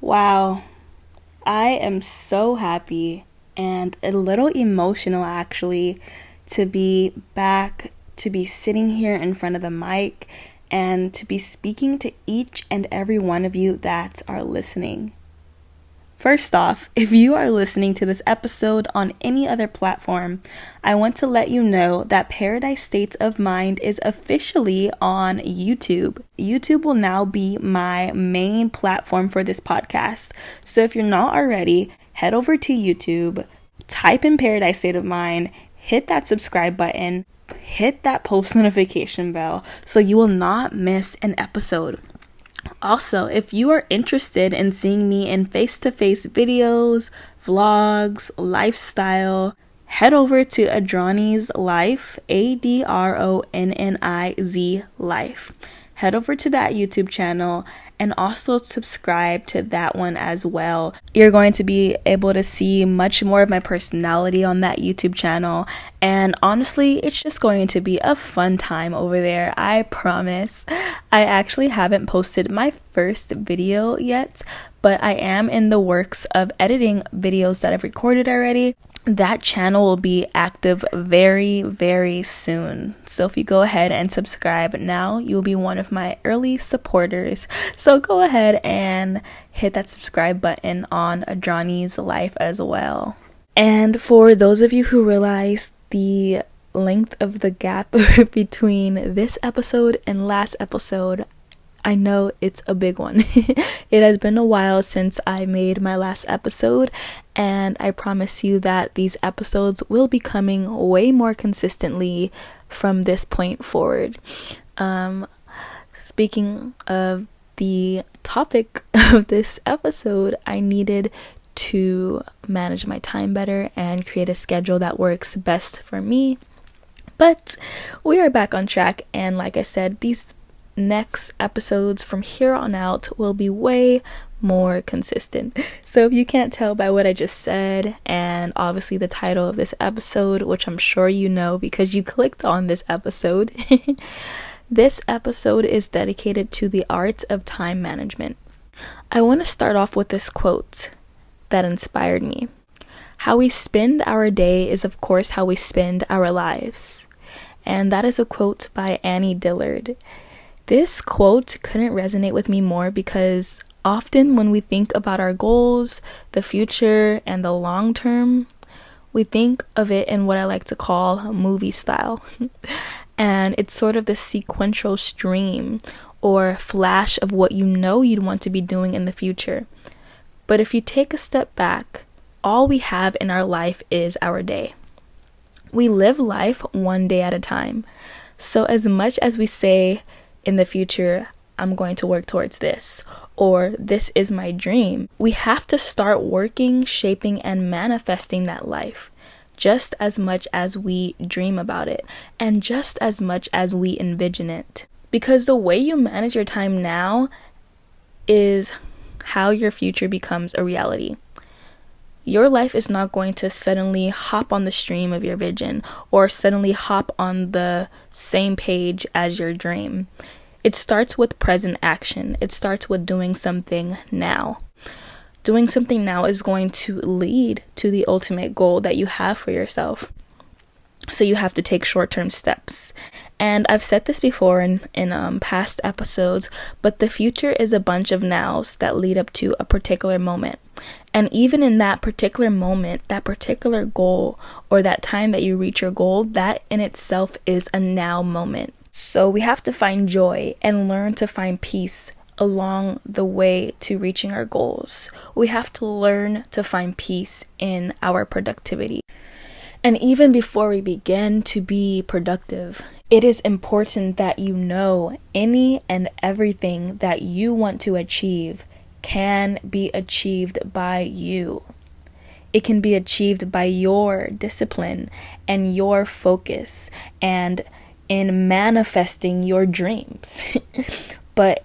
Wow, I am so happy and a little emotional actually to be back, to be sitting here in front of the mic, and to be speaking to each and every one of you that are listening. First off, if you are listening to this episode on any other platform, I want to let you know that Paradise States of Mind is officially on YouTube. YouTube will now be my main platform for this podcast. So if you're not already, head over to YouTube, type in Paradise State of Mind, hit that subscribe button, hit that post notification bell so you will not miss an episode. Also, if you are interested in seeing me in face-to-face videos, vlogs, lifestyle, head over to Adroni's Life, ADRONNIZ Life. Head over to that YouTube channel and also subscribe to that one as well. You're going to be able to see much more of my personality on that YouTube channel, and honestly, it's just going to be a fun time over there, I promise. I actually haven't posted my first video yet, but I am in the works of editing videos that I've recorded already. That channel will be active very, very soon. So if you go ahead and subscribe now, you'll be one of my early supporters. So go ahead and hit that subscribe button on Adroni's Life as well. And for those of you who realize the length of the gap between this episode and last episode, I know it's a big one. It has been a while since I made my last episode, and I promise you that these episodes will be coming way more consistently from this point forward. Speaking of the topic of this episode, I needed to manage my time better and create a schedule that works best for me. But we are back on track, and like I said, these next episodes from here on out will be way more consistent. So if you can't tell by what I just said, and obviously the title of this episode, which I'm sure you know because you clicked on this episode, this episode is dedicated to the art of time management. I want to start off with this quote that inspired me. How we spend our day is of course how we spend our lives. And that is a quote by Annie Dillard. This quote couldn't resonate with me more because often when we think about our goals, the future, and the long term, we think of it in what I like to call movie style. And it's sort of the sequential stream or flash of what you know you'd want to be doing in the future. But if you take a step back, all we have in our life is our day. We live life one day at a time. So as much as we say, in the future, I'm going to work towards this, or this is my dream, we have to start working, shaping, and manifesting that life just as much as we dream about it and just as much as we envision it. Because the way you manage your time now is how your future becomes a reality. Your life is not going to suddenly hop on the stream of your vision or suddenly hop on the same page as your dream. It starts with present action. It starts with doing something now. Doing something now is going to lead to the ultimate goal that you have for yourself. So you have to take short-term steps. And I've said this before in past episodes, but the future is a bunch of nows that lead up to a particular moment. And even in that particular moment, that particular goal, or that time that you reach your goal, that in itself is a now moment. So we have to find joy and learn to find peace along the way to reaching our goals. We have to learn to find peace in our productivity. And even before we begin to be productive, it is important that you know any and everything that you want to achieve can be achieved by you. It can be achieved by your discipline and your focus and in manifesting your dreams. But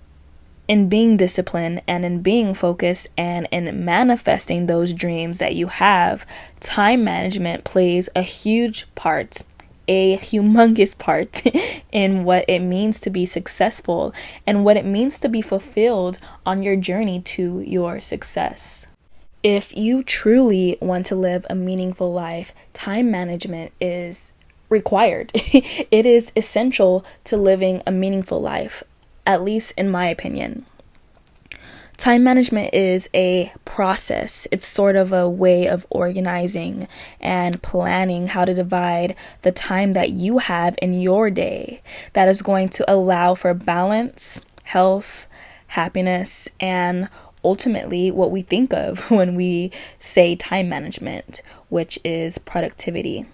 in being disciplined and in being focused and in manifesting those dreams that you have, time management plays a huge part a humongous part in what it means to be successful and what it means to be fulfilled on your journey to your success. If you truly want to live a meaningful life, time management is required. It is essential to living a meaningful life, at least in my opinion. Time management is a process. It's sort of a way of organizing and planning how to divide the time that you have in your day that is going to allow for balance, health, happiness, and ultimately what we think of when we say time management, which is productivity.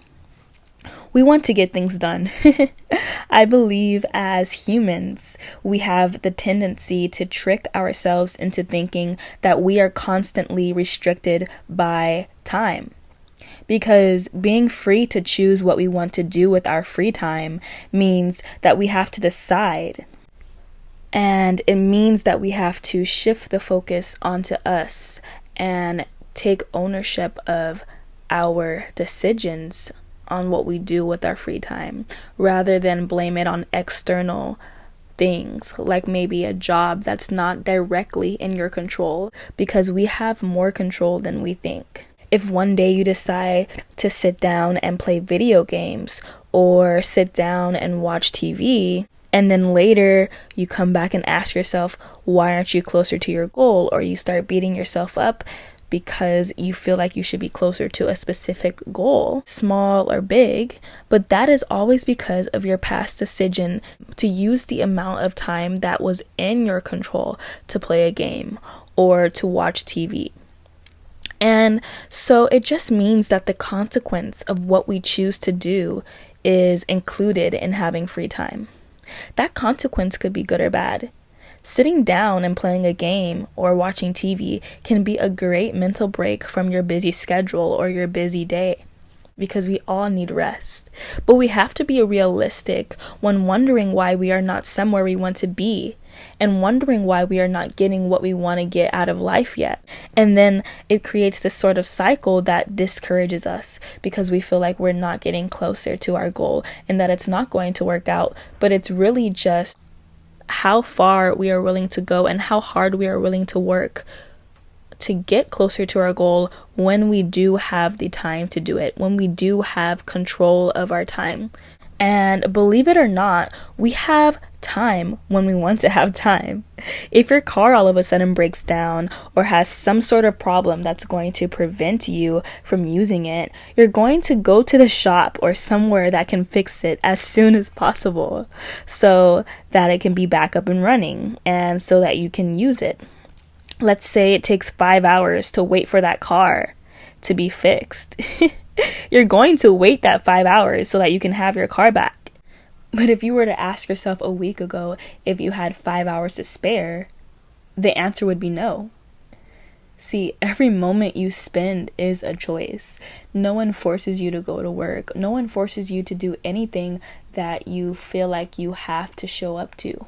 We want to get things done. I believe as humans, we have the tendency to trick ourselves into thinking that we are constantly restricted by time. Because being free to choose what we want to do with our free time means that we have to decide. And it means that we have to shift the focus onto us and take ownership of our decisions on what we do with our free time, rather than blame it on external things, like maybe a job that's not directly in your control, because we have more control than we think. If one day you decide to sit down and play video games or sit down and watch TV, and then later you come back and ask yourself, why aren't you closer to your goal? Or you start beating yourself up because you feel like you should be closer to a specific goal, small or big, but that is always because of your past decision to use the amount of time that was in your control to play a game or to watch TV. And so it just means that the consequence of what we choose to do is included in having free time. That consequence could be good or bad. Sitting down and playing a game or watching TV can be a great mental break from your busy schedule or your busy day, because we all need rest. But we have to be realistic when wondering why we are not somewhere we want to be, and wondering why we are not getting what we want to get out of life yet. And then it creates this sort of cycle that discourages us because we feel like we're not getting closer to our goal and that it's not going to work out. But it's really just how far we are willing to go and how hard we are willing to work to get closer to our goal when we do have the time to do it, when we do have control of our time. And believe it or not, we have time when we want to have time. If your car all of a sudden breaks down or has some sort of problem that's going to prevent you from using it, you're going to go to the shop or somewhere that can fix it as soon as possible so that it can be back up and running and so that you can use it. Let's say it takes 5 hours to wait for that car to be fixed. You're going to wait that 5 hours so that you can have your car back. But if you were to ask yourself a week ago if you had 5 hours to spare, the answer would be no. See, every moment you spend is a choice. No one forces you to go to work. No one forces you to do anything that you feel like you have to show up to.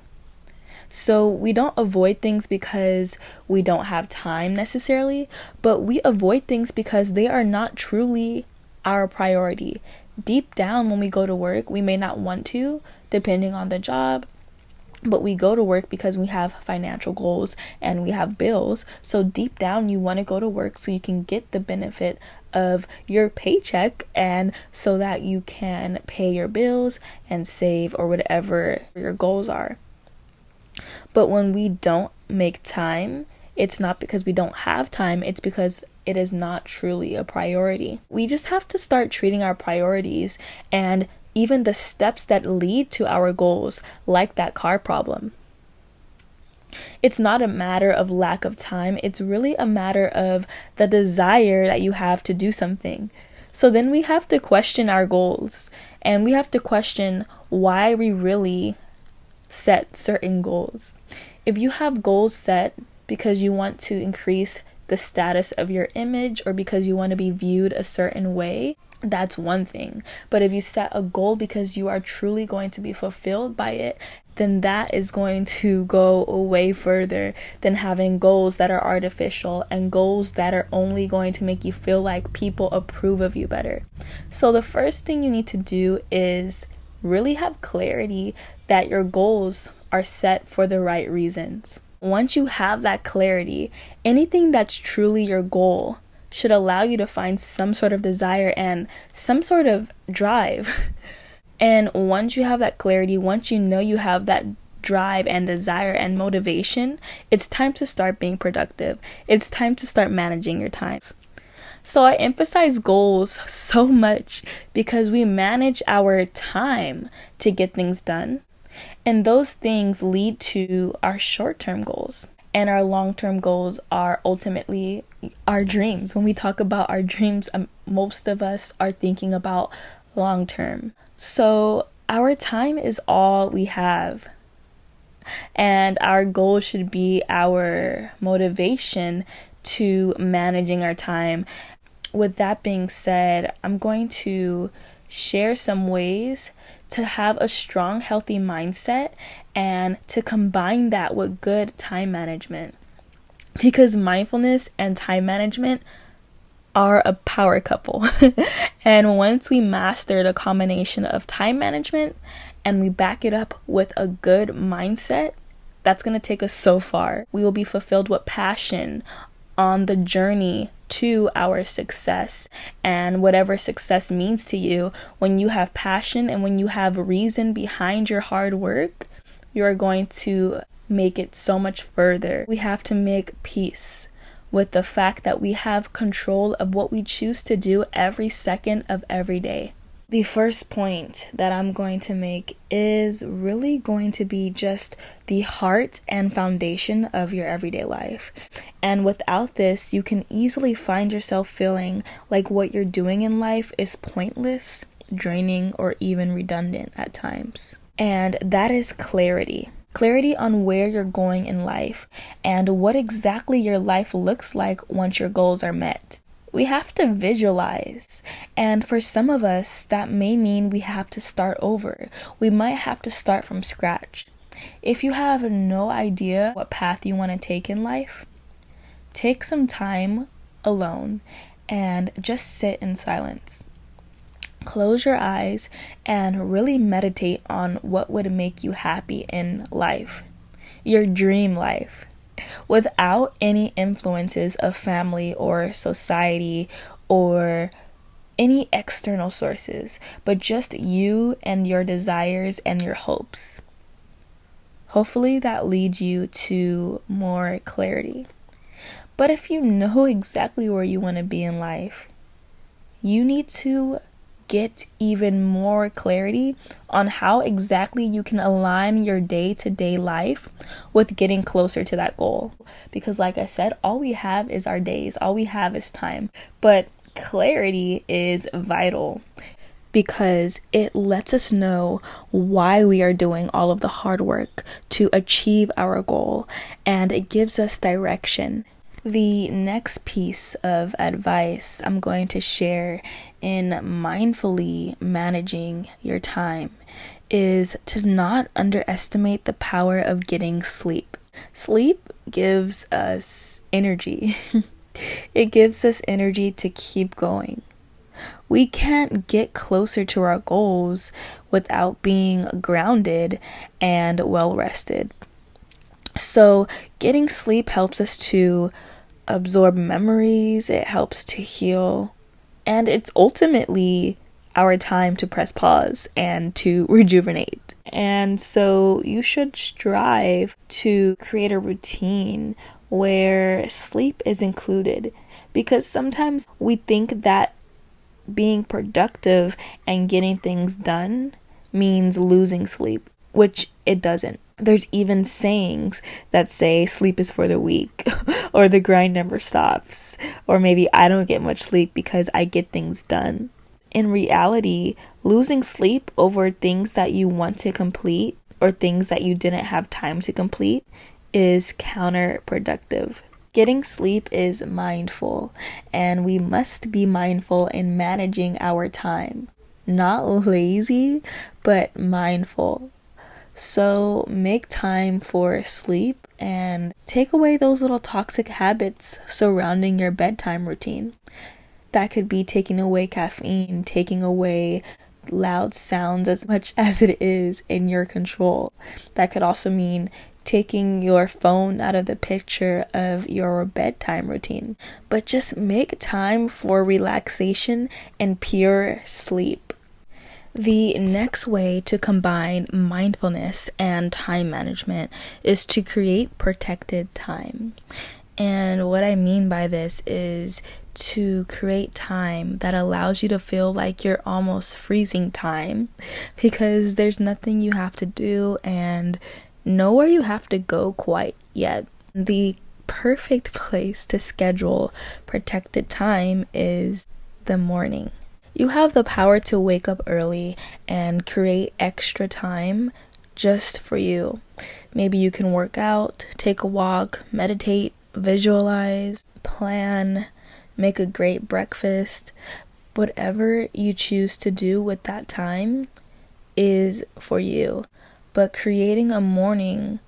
So we don't avoid things because we don't have time necessarily, but we avoid things because they are not truly our priority. Deep down, when we go to work, we may not want to, depending on the job, but we go to work because we have financial goals and we have bills. So deep down, you want to go to work so you can get the benefit of your paycheck and so that you can pay your bills and save or whatever your goals are. But when we don't make time, it's not because we don't have time, it's because it is not truly a priority. We just have to start treating our priorities and even the steps that lead to our goals like that car problem. It's not a matter of lack of time, it's really a matter of the desire that you have to do something. So then we have to question our goals and we have to question why we really set certain goals. If you have goals set because you want to increase the status of your image or because you want to be viewed a certain way, that's one thing. But if you set a goal because you are truly going to be fulfilled by it, then that is going to go way further than having goals that are artificial and goals that are only going to make you feel like people approve of you better. So the first thing you need to do is really have clarity that your goals are set for the right reasons. Once you have that clarity, anything that's truly your goal should allow you to find some sort of desire and some sort of drive. And once you have that clarity, once you know you have that drive and desire and motivation, it's time to start being productive. It's time to start managing your time. So I emphasize goals so much because we manage our time to get things done. And those things lead to our short-term goals. And our long-term goals are ultimately our dreams. When we talk about our dreams, most of us are thinking about long-term. So our time is all we have. And our goal should be our motivation to managing our time. With that being said, I'm going to share some ways to have a strong, healthy mindset and to combine that with good time management. Because mindfulness and time management are a power couple. And once we master the combination of time management and we back it up with a good mindset, that's going to take us so far. We will be fulfilled with passion on the journey to our success. And whatever success means to you, when you have passion and when you have reason behind your hard work, you are going to make it so much further. We have to make peace with the fact that we have control of what we choose to do every second of every day. The first point that I'm going to make is really going to be just the heart and foundation of your everyday life. And without this, you can easily find yourself feeling like what you're doing in life is pointless, draining, or even redundant at times. And that is clarity. Clarity on where you're going in life and what exactly your life looks like once your goals are met. We have to visualize, and for some of us, that may mean we have to start over. We might have to start from scratch. If you have no idea what path you want to take in life, take some time alone and just sit in silence. Close your eyes and really meditate on what would make you happy in life, your dream life, without any influences of family or society or any external sources, but just you and your desires and your hopes. Hopefully that leads you to more clarity. But if you know exactly where you want to be in life, you need to get even more clarity on how exactly you can align your day-to-day life with getting closer to that goal. Because like I said, all we have is our days, all we have is time. But clarity is vital because it lets us know why we are doing all of the hard work to achieve our goal, and it gives us direction. The next piece of advice I'm going to share in mindfully managing your time is to not underestimate the power of getting sleep. Sleep gives us energy. It gives us energy to keep going. We can't get closer to our goals without being grounded and well rested. So getting sleep helps us to absorb memories, it helps to heal, and it's ultimately our time to press pause and to rejuvenate. And so you should strive to create a routine where sleep is included, because sometimes we think that being productive and getting things done means losing sleep, which it doesn't. There's even sayings that say sleep is for the weak, or the grind never stops, or maybe I don't get much sleep because I get things done. In reality, losing sleep over things that you want to complete or things that you didn't have time to complete is counterproductive. Getting sleep is mindful, and we must be mindful in managing our time. Not lazy, but mindful. So make time for sleep and take away those little toxic habits surrounding your bedtime routine. That could be taking away caffeine, taking away loud sounds as much as it is in your control. That could also mean taking your phone out of the picture of your bedtime routine. But just make time for relaxation and pure sleep. The next way to combine mindfulness and time management is to create protected time. And what I mean by this is to create time that allows you to feel like you're almost freezing time, because there's nothing you have to do and nowhere you have to go quite yet. The perfect place to schedule protected time is the morning. You have the power to wake up early and create extra time just for you. Maybe you can work out, take a walk, meditate, visualize, plan, make a great breakfast. Whatever you choose to do with that time is for you. But creating a morning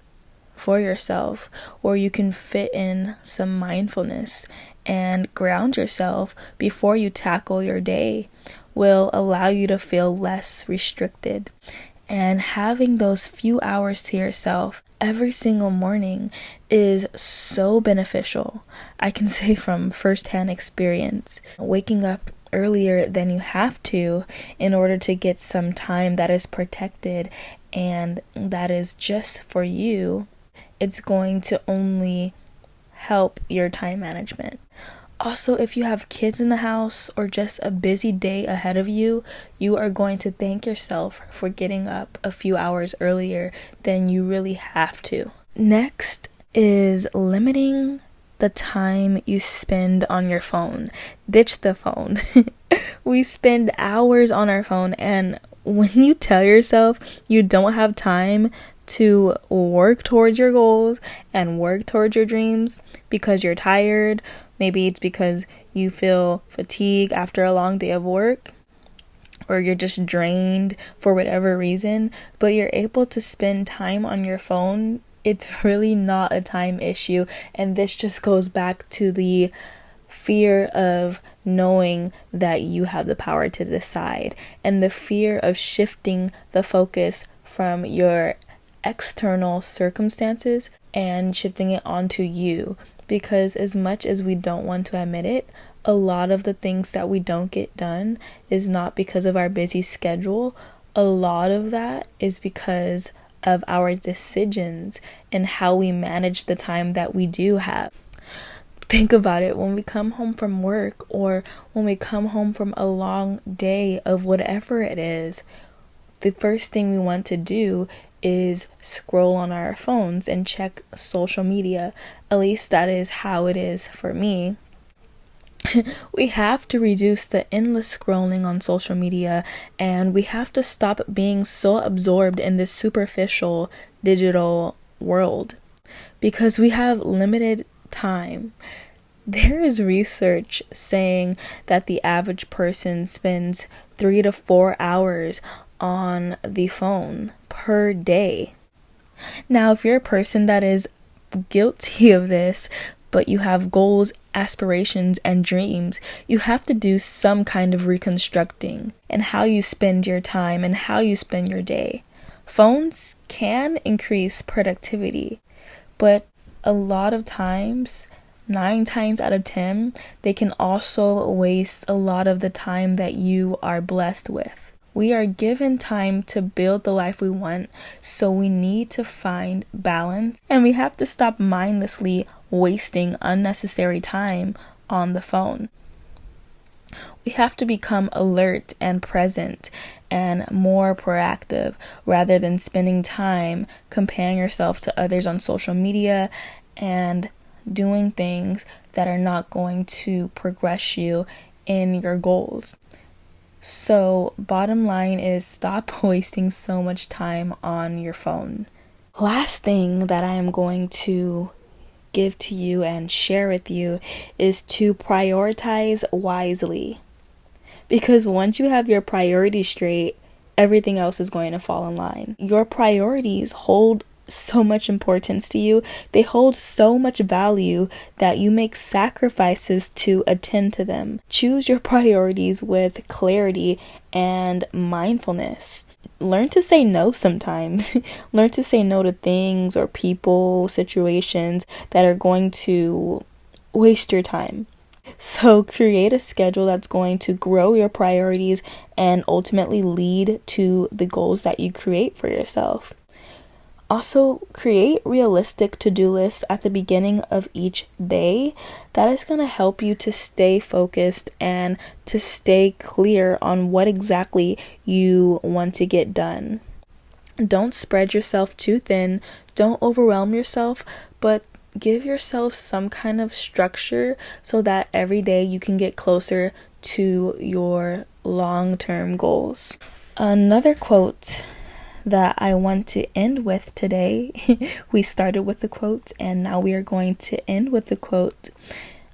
for yourself where you can fit in some mindfulness and ground yourself before you tackle your day will allow you to feel less restricted. And having those few hours to yourself every single morning is so beneficial. I can say from firsthand experience, waking up earlier than you have to in order to get some time that is protected and that is just for you, it's going to only help your time management. Also, if you have kids in the house or just a busy day ahead of you, you are going to thank yourself for getting up a few hours earlier than you really have to. Next is limiting the time you spend on your phone. Ditch the phone. We spend hours on our phone, and when you tell yourself you don't have time to work towards your goals and work towards your dreams because you're tired, maybe it's because you feel fatigue after a long day of work, or you're just drained for whatever reason, but you're able to spend time on your phone, it's really not a time issue. And this just goes back to the fear of knowing that you have the power to decide, and the fear of shifting the focus from your external circumstances and shifting it onto you. Because as much as we don't want to admit it, a lot of the things that we don't get done is not because of our busy schedule. A lot of that is because of our decisions and how we manage the time that we do have. Think about it. When we come home from work, or when we come home from a long day of whatever it is, the first thing we want to do is scroll on our phones and check social media. At least that is how it is for me. We have to reduce the endless scrolling on social media, and we have to stop being so absorbed in this superficial digital world, because we have limited time. There is research saying that the average person spends 3 to 4 hours on the phone per day. Now, if you're a person that is guilty of this, but you have goals, aspirations, and dreams, you have to do some kind of reconstructing in how you spend your time and how you spend your day. Phones can increase productivity, but a lot of times, 9 times out of 10, they can also waste a lot of the time that you are blessed with. We are given time to build the life we want, so we need to find balance, and we have to stop mindlessly wasting unnecessary time on the phone. We have to become alert and present and more proactive, rather than spending time comparing yourself to others on social media and doing things that are not going to progress you in your goals. So, bottom line is, stop wasting so much time on your phone. Last thing that I am going to give to you and share with you is to prioritize wisely. Because once you have your priorities straight, everything else is going to fall in line. Your priorities hold so much importance to you. They hold so much value that you make sacrifices to attend to them. Choose your priorities with clarity and mindfulness. Learn to say no sometimes. Learn to say no to things or people, situations that are going to waste your time. So create a schedule that's going to grow your priorities and ultimately lead to the goals that you create for yourself. Also, create realistic to-do lists at the beginning of each day. That is going to help you to stay focused and to stay clear on what exactly you want to get done. Don't spread yourself too thin. Don't overwhelm yourself, but give yourself some kind of structure so that every day you can get closer to your long-term goals. Another quote that I want to end with today. We started with the quote and now we are going to end with the quote.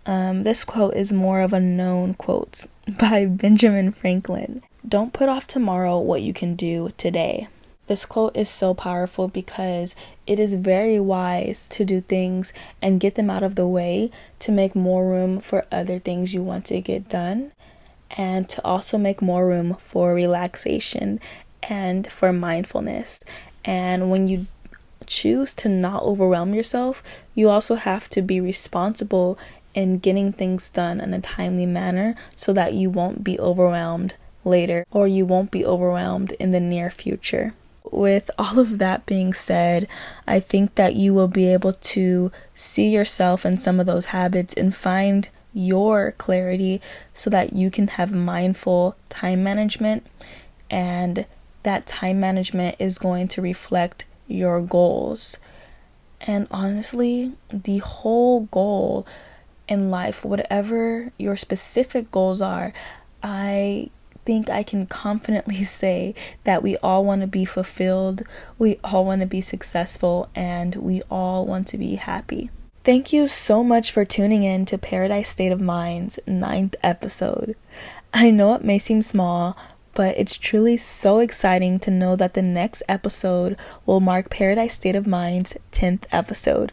This quote is more of a known quote by Benjamin Franklin. Don't put off tomorrow what you can do today. This quote is so powerful because it is very wise to do things and get them out of the way to make more room for other things you want to get done, and to also make more room for relaxation and for mindfulness. And when you choose to not overwhelm yourself, you also have to be responsible in getting things done in a timely manner so that you won't be overwhelmed later, or you won't be overwhelmed in the near future. With all of that being said, I think that you will be able to see yourself in some of those habits and find your clarity so that you can have mindful time management, and that time management is going to reflect your goals. And honestly, the whole goal in life, whatever your specific goals are, I think I can confidently say that we all want to be fulfilled, we all want to be successful, and we all want to be happy. Thank you so much for tuning in to Paradise State of Mind's 9th episode. I know it may seem small, but it's truly so exciting to know that the next episode will mark Paradise State of Mind's 10th episode.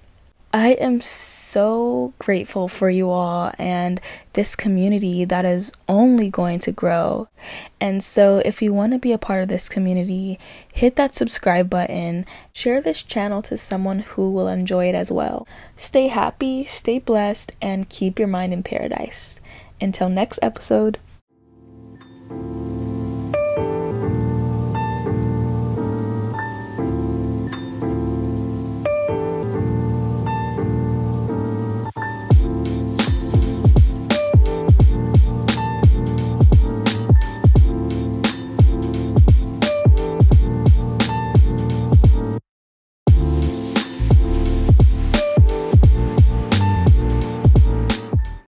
I am so grateful for you all and this community that is only going to grow. And so if you want to be a part of this community, hit that subscribe button, share this channel to someone who will enjoy it as well. Stay happy, stay blessed, and keep your mind in paradise. Until next episode.